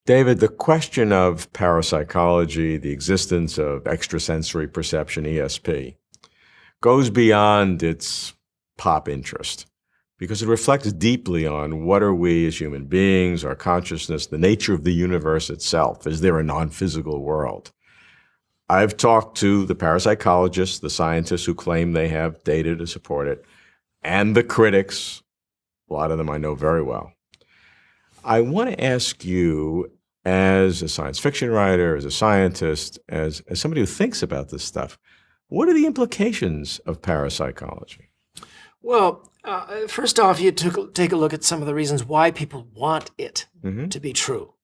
David, the question of parapsychology, the existence of extrasensory perception, ESP, goes beyond its pop interest because it reflects deeply on what are we as human beings, our consciousness, the nature of the universe itself. Is there a non-physical world? I've talked to the parapsychologists, the scientists who claim they have data to support it, and the critics. A lot of them I know very well. I want to ask you, as a science fiction writer, as a scientist, as somebody who thinks about this stuff, what are the implications of parapsychology? Well, first off, you take a look at some of the reasons why people want it to be true.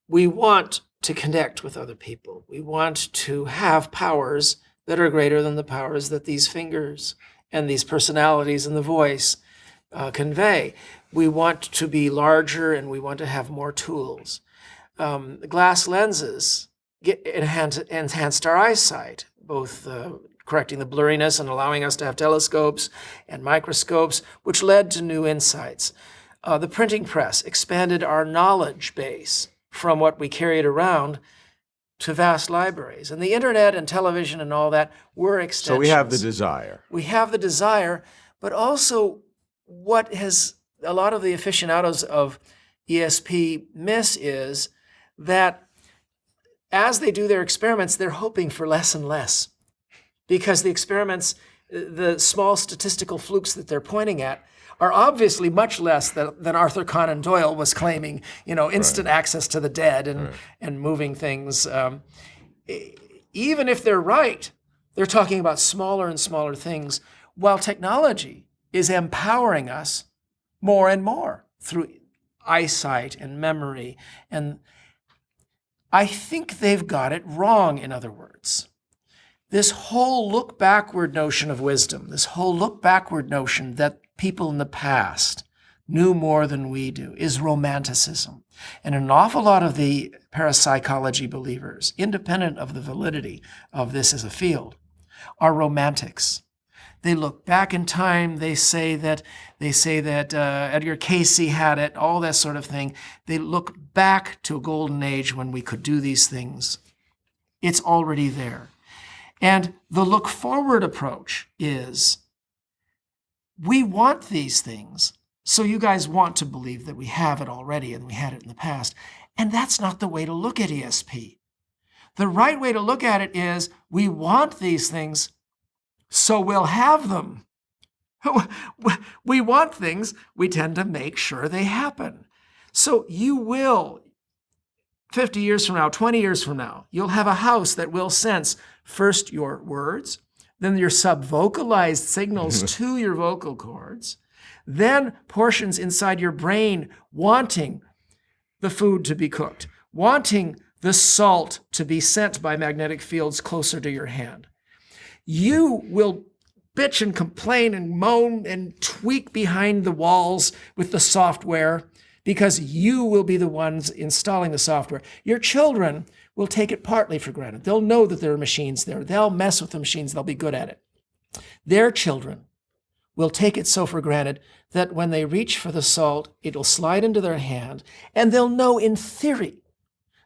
We want to connect with other people. We want to have powers that are greater than the powers that these fingers and these personalities and the voice convey. We want to be larger and we want to have more tools. Glass lenses enhanced our eyesight, both correcting the blurriness and allowing us to have telescopes and microscopes, which led to new insights. The printing press expanded our knowledge base from what we carried around to vast libraries. And the internet and television and all that were extensions. So we have the desire. We have the desire, but also what has a lot of the aficionados of ESP miss is that as they do their experiments, they're hoping for less and less. Because the experiments, the small statistical flukes that they're pointing at, are obviously much less than Arthur Conan Doyle was claiming, instant access to the dead and moving things. Even if they're right, they're talking about smaller and smaller things, while technology is empowering us more and more through eyesight and memory. And I think they've got it wrong, in other words. This whole look backward notion of wisdom, this whole look backward notion that people in the past knew more than we do, is romanticism. And an awful lot of the parapsychology believers, independent of the validity of this as a field, are romantics. They look back in time. They say that Edgar Cayce had it, all that sort of thing. They look back to a golden age when we could do these things. It's already there. And the look forward approach is, we want these things, so you guys want to believe that we have it already and we had it in the past. And that's not the way to look at ESP. The right way to look at it is, we want these things, so we'll have them. We want things, we tend to make sure they happen. So you will, 50 years from now, 20 years from now, you'll have a house that will sense first your words, then your subvocalized signals to your vocal cords, then portions inside your brain wanting the food to be cooked, wanting the salt to be sent by magnetic fields closer to your hand. You will bitch and complain and moan and tweak behind the walls with the software because you will be the ones installing the software. Your children will take it partly for granted. They'll know that there are machines there. They'll mess with the machines. They'll be good at it. Their children will take it so for granted that when they reach for the salt, it'll slide into their hand, and they'll know in theory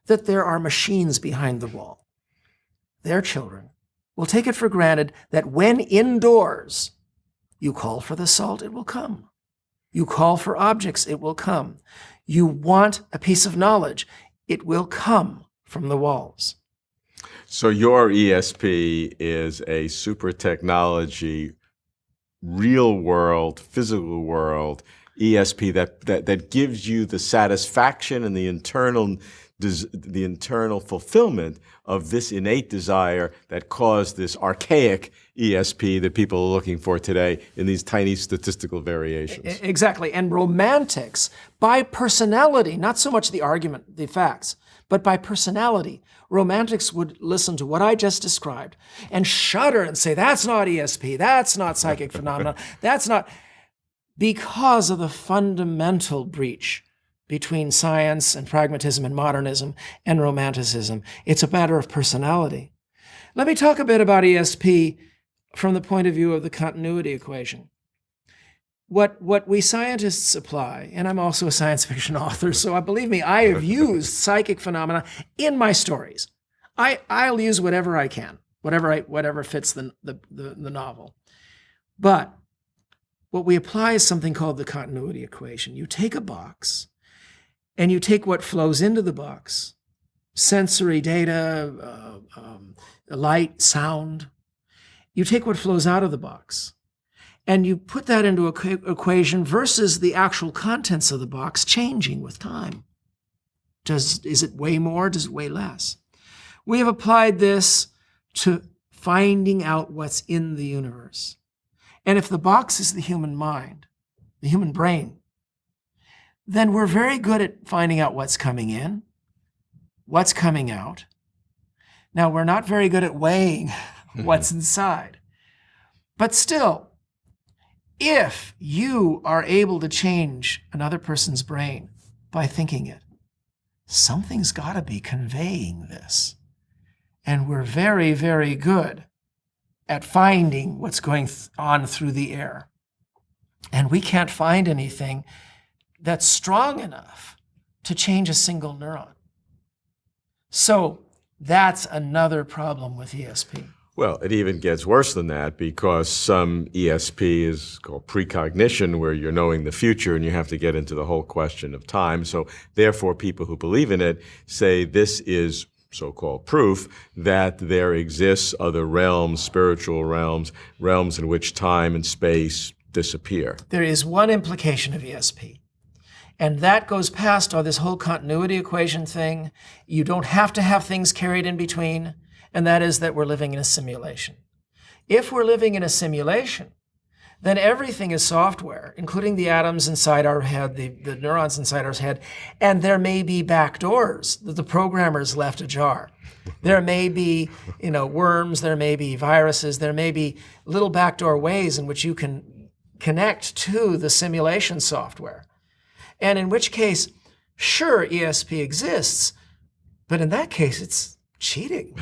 that there are machines behind the wall. Their children will take it for granted that when indoors, you call for the salt, it will come. You call for objects, it will come. You want a piece of knowledge, it will come from the walls. So your ESP is a super technology, real world, physical world ESP that gives you the satisfaction and the internal fulfillment of this innate desire that caused this archaic ESP that people are looking for today in these tiny statistical variations. Exactly. And romantics, by personality, not so much the argument, the facts, but by personality, romantics would listen to what I just described and shudder and say, that's not ESP, that's not psychic phenomena, that's not, because of the fundamental breach between science and pragmatism and modernism and romanticism. It's a matter of personality. Let me talk a bit about ESP from the point of view of the continuity equation. what we scientists apply, and I'm also a science fiction author, so believe me, I have used psychic phenomena in my stories. I'll use whatever I can, whatever fits the novel. But what we apply is something called the continuity equation. You take a box, and you take what flows into the box, sensory data, light, sound. You take what flows out of the box, and you put that into an equation versus the actual contents of the box changing with time. Is it way more? Does it weigh less? We have applied this to finding out what's in the universe. And if the box is the human mind, the human brain, then we're very good at finding out what's coming in, what's coming out. Now, we're not very good at weighing what's inside. But still, if you are able to change another person's brain by thinking it, something's got to be conveying this. And we're very, very good at finding what's going on through the air. And we can't find anything that's strong enough to change a single neuron. So that's another problem with ESP. Well, it even gets worse than that, because some ESP is called precognition, where you're knowing the future and you have to get into the whole question of time. So therefore, people who believe in it say this is so-called proof that there exists other realms, spiritual realms, realms in which time and space disappear. There is one implication of ESP, and that goes past all this whole continuity equation thing. You don't have to have things carried in between, and that is that we're living in a simulation. If we're living in a simulation, then everything is software, including the atoms inside our head, the neurons inside our head, and there may be back doors that the programmers left ajar. There may be, worms, there may be viruses, there may be little backdoor ways in which you can connect to the simulation software. And in which case, sure, ESP exists, but in that case, it's cheating.